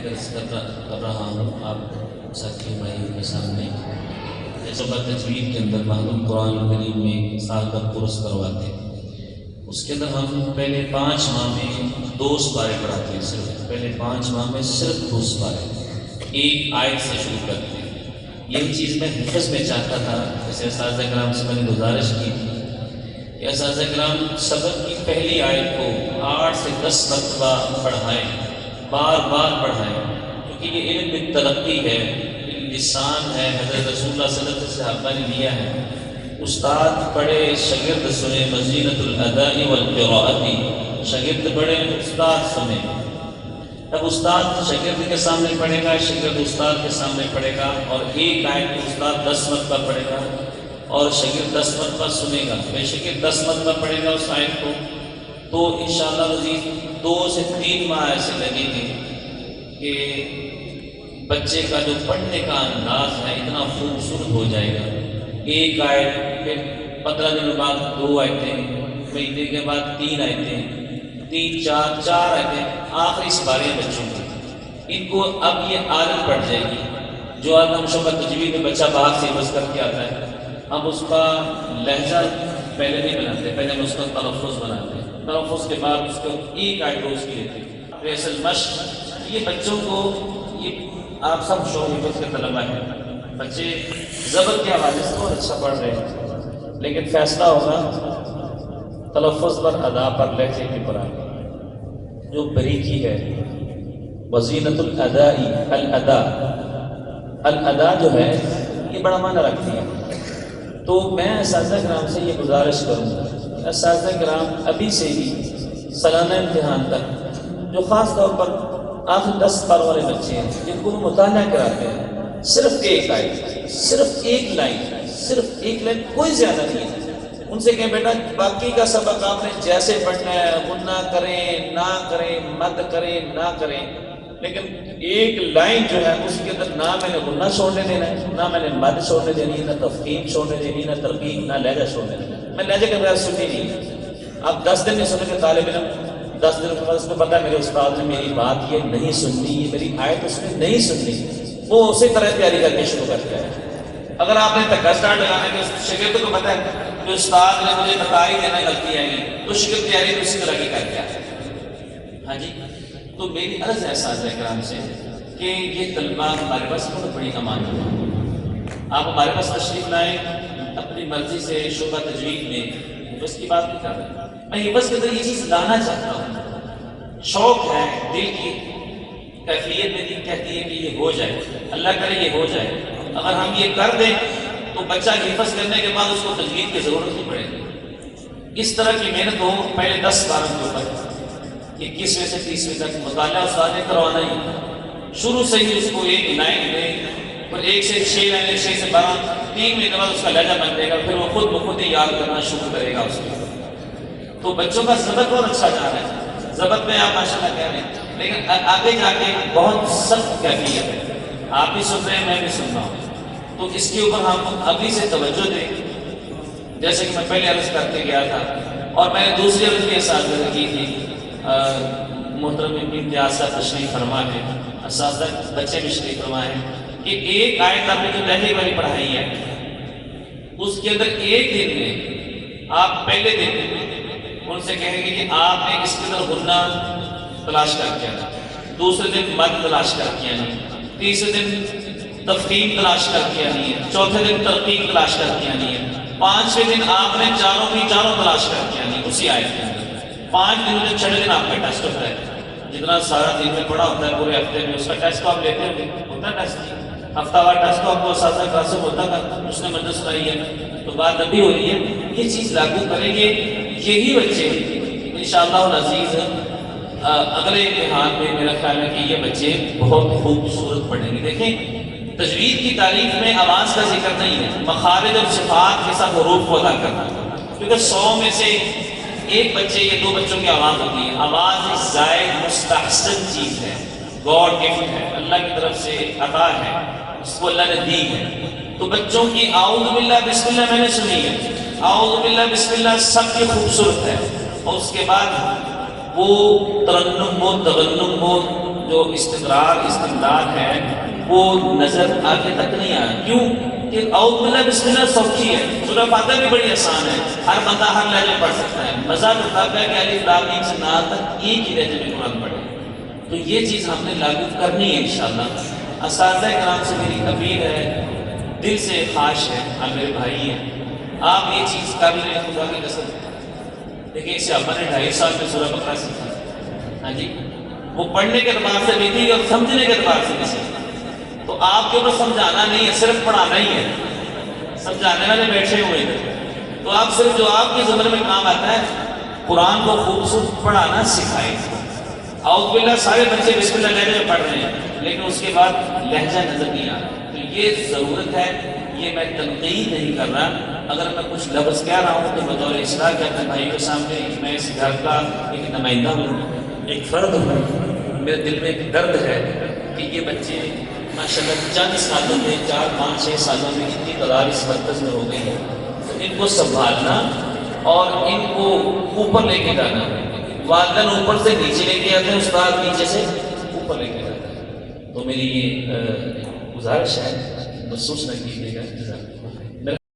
درس کر رہا ہوں آپ ساتھی بھائیوں کے سامنے. جیسا تجوید کے اندر معلوم قرآن کریم میں سال کا کورس کرواتے ہیں. اس کے اندر ہم پہلے 5 ماہ میں 2 سپارے پڑھاتے ہیں. صرف پہلے 5 ماہ میں صرف 2 سپارے ایک آیت سے شروع کرتے ہیں. یہی چیز میں حفظ میں چاہتا تھا. جیسے اساتذہ کرام سے میں نے گزارش کی تھی کہ اساتذہ کرام سبق کی پہلی آیت کو 8 سے 10 مرتبہ پڑھائیں، بار بار پڑھائیں، کیونکہ یہ علم میں ترقی ہے، لسان ہے، حضرت رسول اللہ صلی اللہ علیہ وسلم سے صحابہ نے لیا ہے. استاد پڑھے شاگرد سنے، مزینۃ الاداء والقراءۃ. شاگرد پڑھے استاد سنے. اب استاد شاگرد کے سامنے پڑھے گا، شاگرد استاد کے سامنے پڑھے گا، اور ایک آیت کو استاد 10 مرتبہ پڑھے گا اور شاگرد 10 مرتبہ سنے گا. بے شاگرد 10 مرتبہ پڑھے گا اس آیت کو، تو انشاءاللہ مزید 2 سے 3 ماہ ایسے لگیں گے کہ بچے کا جو پڑھنے کا انداز ہے اتنا خوبصورت ہو جائے گا. ایک آیت، پھر 15 دنوں بعد 2 آیتیں، مہینے کے بعد 3 آیتیں، 3 4 آیتیں، آخری سپارے بچوں کی. ان کو اب یہ عادت پڑ جائے گی. جو آدم شعبہ تجوید میں بچہ باہر سے حفظ کر کے آتا ہے، ہم اس کا لہجہ پہلے نہیں بناتے، پہلے ہم اس کا تلفظ بناتے ہیں. تلفظ کے بعد اس کو ایک آیت روز کی لیتے ہیں. فیصل مشق، یہ بچوں کو، یہ آپ سب شعور حفظ کے طلبہ ہیں، بچے ضبط کے حوالے سے بہت اچھا پڑھ رہے ہیں، لیکن فیصلہ ہوگا تلفظ پر، ادا پر، لہجے کی پر. جو بریکی ہے وزینۃ الاداء، الادا، الادا جو ہے یہ بڑا معنی رکھتی ہے. تو میں اساتذہ کرام سے یہ گزارش کروں کہ اساتذہ کرام ابھی سے ہی سالانہ امتحان تک، جو خاص طور پر آخر 10 سال والے بچے ہیں جن کو مطالعہ کراتے ہیں، صرف ایک آیت، صرف ایک لائن، صرف ایک لائن، کوئی زیادہ نہیں ہے. ان سے کہیں بیٹا باقی کا سبق آپ نے جیسے پڑھنا ہے، غنہ کریں نہ کریں، مد کریں نہ کریں، لیکن ایک لائن جو ہے اس کے اندر نہ میں نے غنہ چھوڑنے دینا ہے، نہ میں نے مد چھوڑنے دینی ہے، نہ تفخیم چھوڑنے دینی، نہ ترقیق، نہ لہجہ چھوڑنے دینا. میں لہجے کے بغیر سنی نہیں. آپ 10 دن نہیں سنیں گے طالب علم، 10 دن کے بعد اس کو پتا ہے میرے استاد نے میری بات یہ نہیں سننی، یہ میری آیت اس نے نہیں سننی، وہ اسی طرح تیاری کرنی شروع کرتا ہے. اگر آپ نے دھکا اسٹارٹ لگانے کے شاگرد کو پتا ہے کہ استاد نے مجھے بتا ہی دینا غلطی آئے گی، تو شاگرد تیاری تو اسی طرح کی کر کے آتا ہے. ہاں جی، تو میری عرض ہے اساتذہ کرام سے کہ یہ طلبہ ہمارے پاس بہت بڑی امانت ہے. آپ ہمارے پاس تشریف لائیں، اپنی مرضی سے شعبہ تجوید میں حفظ کی بات نہیں کر رہا. میں حفظ کے اندر یہ چیز لانا چاہتا ہوں. شوق ہے، دل کی کیفیت میں دل کہتی ہے کہ یہ ہو جائے، اللہ کرے یہ ہو جائے. اگر ہم یہ کر دیں تو بچہ حفظ کرنے کے بعد اس کو تجوید کی ضرورت نہیں پڑے گی. اس طرح کی محنت ہو. پہلے 10 باروں کے اوپر 21ویں سے 30ویں تک مطالعہ استاد نے کروانا ہی، شروع سے ہی اس کو ایک لائن دیں، اور 1 سے 6 لائنیں، 6 سے 12، 3 مہینے بعد اس کا لہجہ بن جائے گا. پھر وہ خود بخود ہی یاد کرنا شروع کرے گا اس کو. تو بچوں کا ضبط بہت اچھا جا رہا ہے. ضبط میں آپ ماشاءاللہ کہہ رہے ہیں، لیکن آگے جا کے بہت سخت کیفیت ہے. آپ بھی سن رہے ہیں، میں بھی سن رہا ہوں. تو اس کے اوپر ہم ابھی سے توجہ دیں. جیسے کہ میں پہلے عرض کرتے گیا تھا، اور میں نے دوسری عرض بھی اساتذہ کی تھی. محترم امتیاز صاحب تشریف فرما ہے، اساتذہ بچے بھی تشریف فرما ہے، کہ ایک آیت آپ نے جو لہجے والی پڑھائی ہے، اس کے اندر ایک دن میں آپ پہلے دن ان سے کہیں گے کہ آپ نے اس کے اندر غنہ تلاش کر کے آنا، دوسرے دن مد تلاش کر کے آنی، تیسرے دن تفخیم تلاش کر کے آنی ہے، چوتھے دن ترقیق تلاش کر کے آنی ہے، 5ویں دن آپ نے چاروں تلاش کر کے آنی اسی آیت کے اندر. 5 دنوں سے 6 دن آپ کا ٹیسٹ ہوتا ہے. جتنا سارا دن میں پڑھا ہوتا ہے پورے ہفتے میں، اس کا ٹیسٹ آپ لیتے ہوں گے، ہوتا ہے ٹیسٹ، ہفتہ وار ٹیسٹ تو آپ کو اساتذہ کلاس میں ہوتا تھا، اس نے مدد سنائی ہے. تو بات ابھی ہو رہی ہے، یہ چیز لاگو کریں گے. یہی بچے انشاءاللہ العزیز اگلے امتحان میں میرا خیال ہے کہ یہ بچے بہت خوبصورت پڑھیں گے. دیکھیں، تجوید کی تعریف میں آواز کا ذکر نہیں ہے، مخارج اور صفات کے ساتھ حروف کو ادا کرنا، کیونکہ 100 میں سے ایک بچے یا 2 بچوں کی آواز ہوتی ہے. آواز ایک زائد مستحسن چیز ہے، گاڈ گفٹ ہے، اللہ کی طرف سے عطا ہے، اس کو اللہ نے دی ہے. تو بچوں کی اعوذ باللہ بسم اللہ میں نے سنی ہے، اعوذ باللہ بسم اللہ سب کی خوبصورت ہے. اور اس کے بعد وہ ترنم ہو، تغنم ہو، جو استقرار استمداد ہے وہ نظر آگے تک نہیں آیا. کیوں کہ اعوذ باللہ بسم اللہ سوکھی ہے. سورہ فاتحہ بھی بڑی آسان ہے, ہر بندہ ہر لہجے میں پڑھ سکتا ہے. مزہ تو تب ہے کہ الف لام میم سے نا تک ایک ہی لہجے میں قرآن پڑھے. تو یہ چیز ہم نے لاگو کرنی ہے انشاءاللہ. اساتذہ کرام سے میری اپیل ہے, دل سے خواہش ہے, آپ میرے بھائی ہیں, آپ یہ چیز کر لیں خدا کی قسم. دیکھیں اس سے ابا نے 2.5 سال میں سورہ بقرہ سیکھا. ہاں جی, وہ پڑھنے کے اعتبار سے بھی تھی اور سمجھنے کے اعتبار سے بھی سیکھی. تو آپ کے اوپر سمجھانا نہیں ہے, صرف پڑھانا ہی ہے. سمجھانے والے بیٹھے ہوئے تھے, تو آپ صرف جو آپ کے زمانے میں کام آتا ہے قرآن کو خوبصورت پڑھانا سکھائیں. اعوذ باللہ سارے بچے بسم اللہ لہجے میں پڑھ رہے ہیں, لیکن اس کے بعد لہجہ نظر نہیں آ رہا. تو یہ ضرورت ہے, یہ میں تنقید نہیں کر رہا. اگر میں کچھ لفظ کہہ رہا ہوں تو بطور اصلاح کے اپنے بھائی کے سامنے میں اس گھر کا ایک نمائندہ ہوں, ایک فرد ہوں. میرے دل میں ایک درد ہے کہ یہ بچے ماشاءاللہ چند سالوں میں 4-5-6 سالوں میں اتنی تعداد اس مرکز میں ہو گئی ہے. تو ان کو سنبھالنا اور ان کو اوپر لے کے جانا, والدین اوپر سے نیچے لے کے آتے ہیں, استاد نیچے سے اوپر لے کے جاتا ہے. تو میری یہ گزارش ہے, محسوس نہ کیجیے گا.